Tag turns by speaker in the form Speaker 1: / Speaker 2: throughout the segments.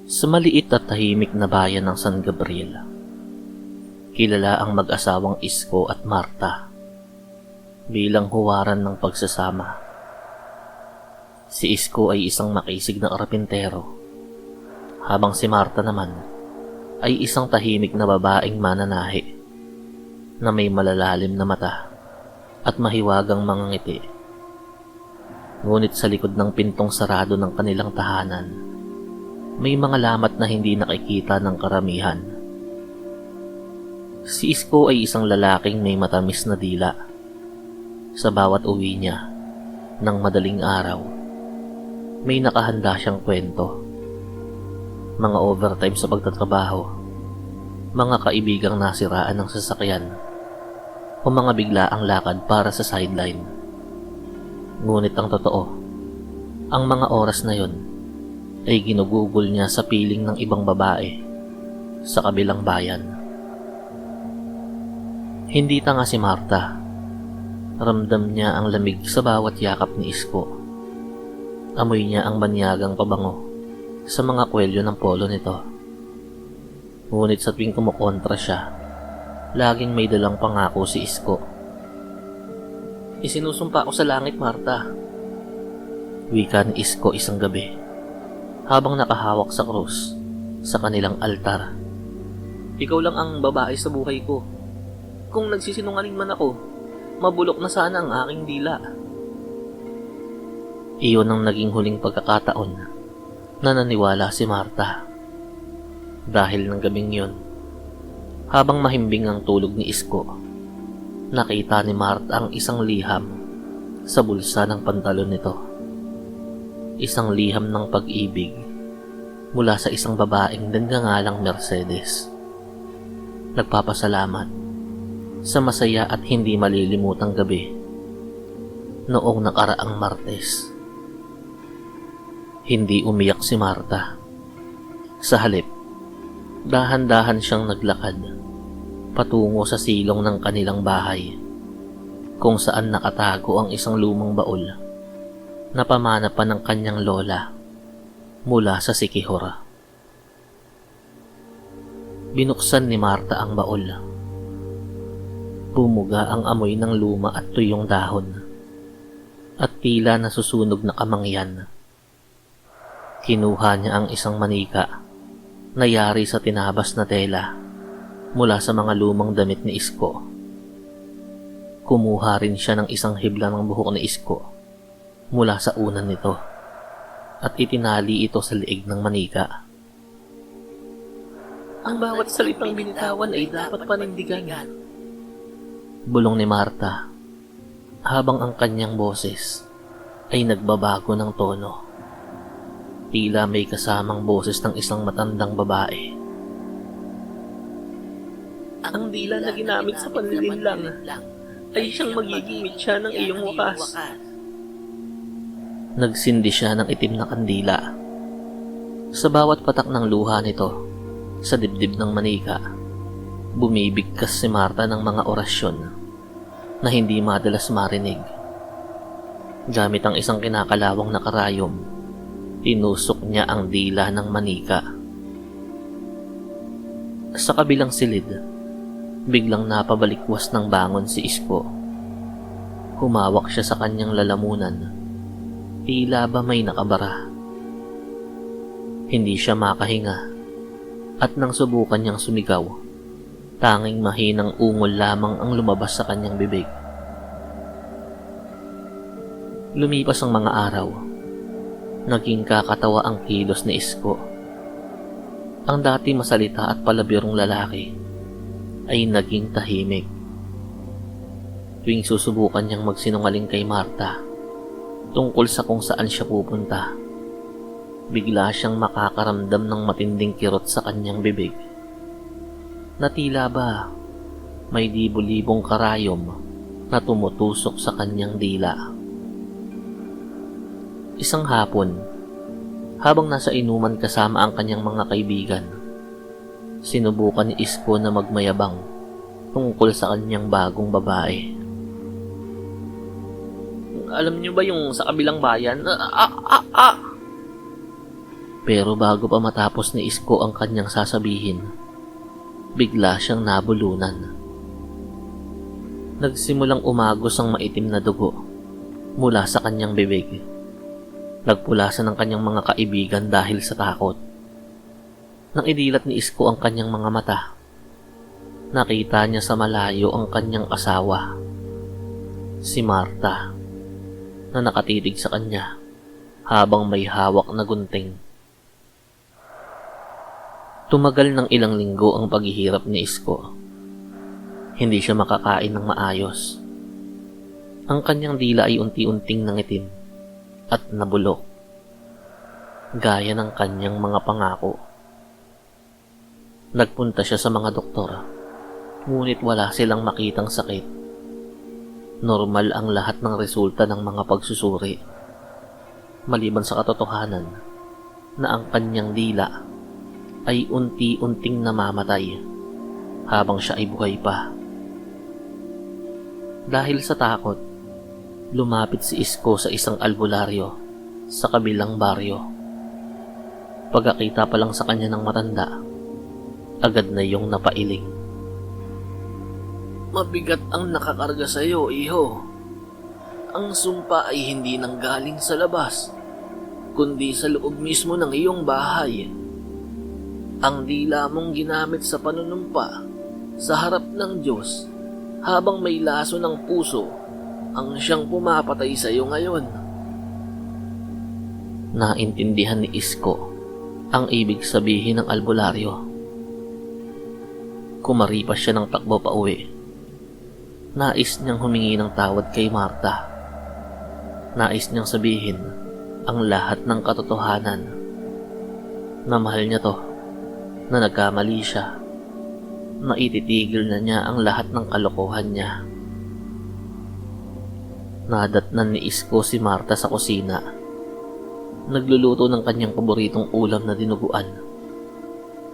Speaker 1: Sa maliit at tahimik na bayan ng San Gabriel, kilala ang mag-asawang Isko at Marta bilang huwaran ng pagsasama. Si Isko ay isang makisig na karpintero, habang si Marta naman ay isang tahimik na babaeng mananahi na may malalalim na mata at mahiwagang mga ngiti. Ngunit sa likod ng pintong sarado ng kanilang tahanan, may mga lamat na hindi nakikita ng karamihan. Si Isko ay isang lalaking may matamis na dila. Sa bawat uwi niya ng madaling araw, may nakahanda siyang kwento. Mga overtime sa pagtatrabaho, mga kaibigang nasiraan ng sasakyan, o mga biglaang lakad para sa sideline. Ngunit ang totoo, ang mga oras na yon ay ginugugol niya sa piling ng ibang babae sa kabilang bayan. Hindi tanga si Marta. Ramdam niya ang lamig sa bawat yakap ni Isko. Amoy niya ang banyagang pabango sa mga kwelyo ng polo nito. Ngunit sa tuwing kumukontra siya, laging may dalang pangako si Isko. "Isinusumpa ko sa langit, Marta," wika ni Isko isang gabi habang nakahawak sa krus sa kanilang altar. "Ikaw lang ang babae sa buhay ko. Kung nagsisinungaling man ako, mabulok na sana ang aking dila." Iyon ang naging huling pagkakataon na naniwala si Marta. Dahil ng gabing yun, habang mahimbing ang tulog ni Isko, nakita ni Marta ang isang liham sa bulsa ng pantalon nito. Isang liham ng pag-ibig mula sa isang babaeng nagngangalang Mercedes. Nagpapasalamat sa masaya at hindi malilimutang gabi noong nakaraang Martes. Hindi umiyak si Marta. Sa halip, dahan-dahan siyang naglakad patungo sa silong ng kanilang bahay, kung saan nakatago ang isang lumang baul na pamana pa ng kanyang lola mula sa Sikihor. Binuksan ni Marta ang baul. Bumuga ang amoy ng luma at tuyong dahon at tila nasusunog na kamangyan. Kinuha niya ang isang manika na yari sa tinabas na tela mula sa mga lumang damit ni Isko. Kumuha rin siya ng isang hibla ng buhok ni Isko mula sa unan nito at itinali ito sa liig ng manika. "Ang bawat salitang binitawan ay dapat panindigan," bulong ni Marta habang ang kanyang boses ay nagbabago ng tono. Tila may kasamang boses ng isang matandang babae. "Ang dila na ginamit sa panlilinlang ay siyang magiging mitya ng iyong wakas." Nagsindi siya ng itim na kandila. Sa bawat patak ng luha nito, sa dibdib ng manika, bumibigkas si Marta ng mga orasyon na hindi madalas marinig. Gamit ang isang kinakalawang na karayom, tinusok niya ang dila ng manika. Sa kabilang silid, biglang napabalikwas ng bangon si Isko. Humawak siya sa kanyang lalamunan. Tila ba may nakabara. Hindi siya makahinga at nang subukan niyang sumigaw, tanging mahinang ungol lamang ang lumabas sa kanyang bibig. Lumipas ang mga araw. Naging kakatawa ang kilos ni Isko. Ang dati masalita at palabirong lalaki ay naging tahimik. Tuwing susubukan niyang magsinungaling kay Marta tungkol sa kung saan siya pupunta, bigla siyang makakaramdam ng matinding kirot sa kanyang bibig, na tila ba may libo-libong karayom na tumutusok sa kanyang dila. Isang hapon, habang nasa inuman kasama ang kanyang mga kaibigan, sinubukan ni Isko na magmayabang tungkol sa kanyang bagong babae. "Alam niyo ba yung sa kabilang bayan? Pero bago pa matapos ni Isko ang kanyang sasabihin, bigla siyang nabulunan. Nagsimulang umagos ang maitim na dugo mula sa kanyang bibig. Nagpulasan ng kanyang mga kaibigan dahil sa takot. Nang idilat ni Isko ang kanyang mga mata, nakita niya sa malayo ang kanyang asawa, si Marta, na nakatitig sa kanya habang may hawak na gunting. Tumagal ng ilang linggo ang paghihirap ni Isko. Hindi siya makakain ng maayos. Ang kanyang dila ay unti-unting nangitim at nabulok, gaya ng kanyang mga pangako. Nagpunta siya sa mga doktor, ngunit wala silang makitang sakit. Normal ang lahat ng resulta ng mga pagsusuri, maliban sa katotohanan na ang kanyang dila ay unti-unting namamatay habang siya ay buhay pa. Dahil sa takot, lumapit si Isko sa isang albularyo sa kabilang baryo. Pagkakita pa lang sa kanya ng matanda, agad na yung napailing.
Speaker 2: Mabigat ang nakakarga sa iyo, iho. Ang sumpa ay hindi nanggaling sa labas, kundi sa loob mismo ng iyong bahay. Ang dila mong ginamit sa panunumpa sa harap ng Diyos habang may laso ng puso ang siyang pumapatay sa iyo ngayon.
Speaker 1: Naintindihan ni Isko ang ibig sabihin ng albularyo. Kumaripas siya ng takbo pa uwi. Nais niyang humingi ng tawad kay Marta. Nais niyang sabihin ang lahat ng katotohanan, na mahal niya to, na nagkamali siya, na ititigil na niya ang lahat ng kalokohan niya. Nadatnan ni Isko si Marta sa kusina. Nagluluto ng kanyang paboritong ulam na dinuguan.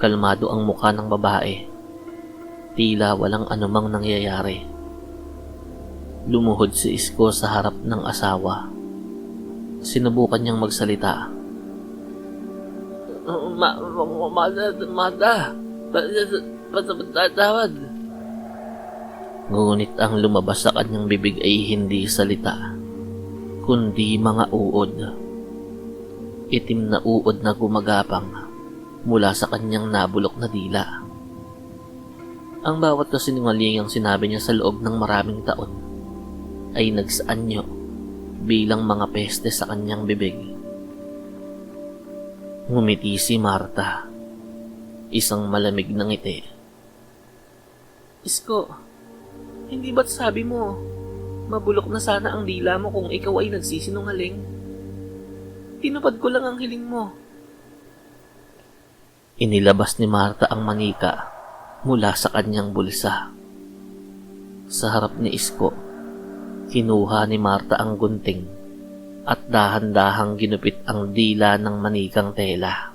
Speaker 1: Kalmado ang mukha ng babae. Tila walang anumang nangyayari. Lumuhod si Isko sa harap ng asawa. Sinubukan niyang magsalita.
Speaker 2: Mata, patawad.
Speaker 1: Ngunit ang lumabas sa kanyang bibig ay hindi salita, kundi mga uod. Itim na uod na gumagapang mula sa kanyang nabulok na dila. Ang bawat kasinungalingang sinabi niya sa loob ng maraming taon ay nagsaanyo bilang mga peste sa kanyang bibig. Ngumiti si Marta, isang malamig na ngiti.
Speaker 2: Isko, hindi ba't sabi mo, mabulok na sana ang dila mo kung ikaw ay nagsisinungaling? Tinupad ko lang ang hiling mo.
Speaker 1: Inilabas ni Marta ang manika mula sa kanyang bulsa. Sa harap ni Isko, kinuha ni Marta ang gunting at dahan-dahang ginupit ang dila ng manikang tela.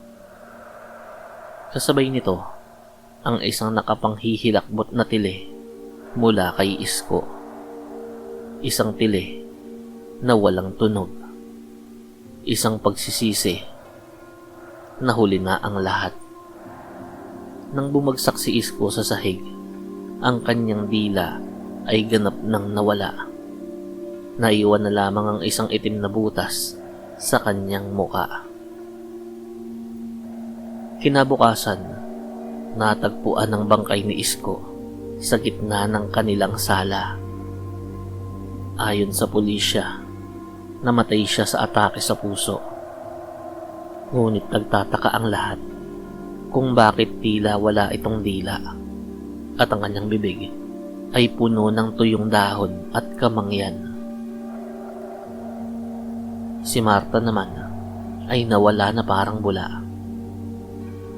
Speaker 1: Kasabay nito, ang isang nakapanghihilakbot na tili mula kay Isko. Isang tili na walang tunog. Isang pagsisisi na huli na ang lahat. Nang bumagsak si Isko sa sahig, ang kanyang dila ay ganap nang nawala. Naiwan na lamang ang isang itim na butas sa kanyang muka. Kinabukasan, natagpuan ang bangkay ni Isko sa gitna ng kanilang sala. Ayon sa pulisya, namatay siya sa atake sa puso. Ngunit nagtataka ang lahat kung bakit tila wala itong dila at ang kanyang bibig ay puno ng tuyong dahon at kamangyan. Si Marta naman ay nawala na parang bula.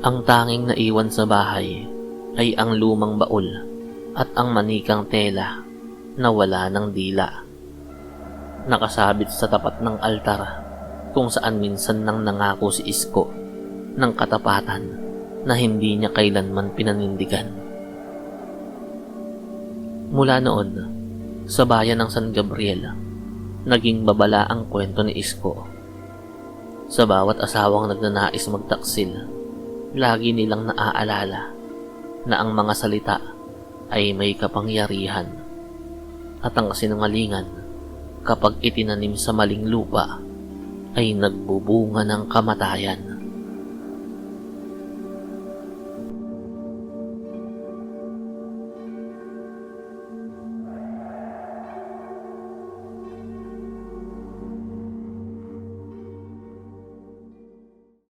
Speaker 1: Ang tanging naiwan sa bahay ay ang lumang baul at ang manikang tela na wala ng dila. Nakasabit sa tapat ng altar kung saan minsan nang nangako si Isko ng katapatan na hindi niya kailanman pinanindigan. Mula noon, sa bayan ng San Gabriel, naging babala ang kwento ni Isko. Sa bawat asawang nagnanais magtaksil, lagi nilang naaalala na ang mga salita ay may kapangyarihan at ang kasinungalingan kapag itinanim sa maling lupa ay nagbubunga ng kamatayan.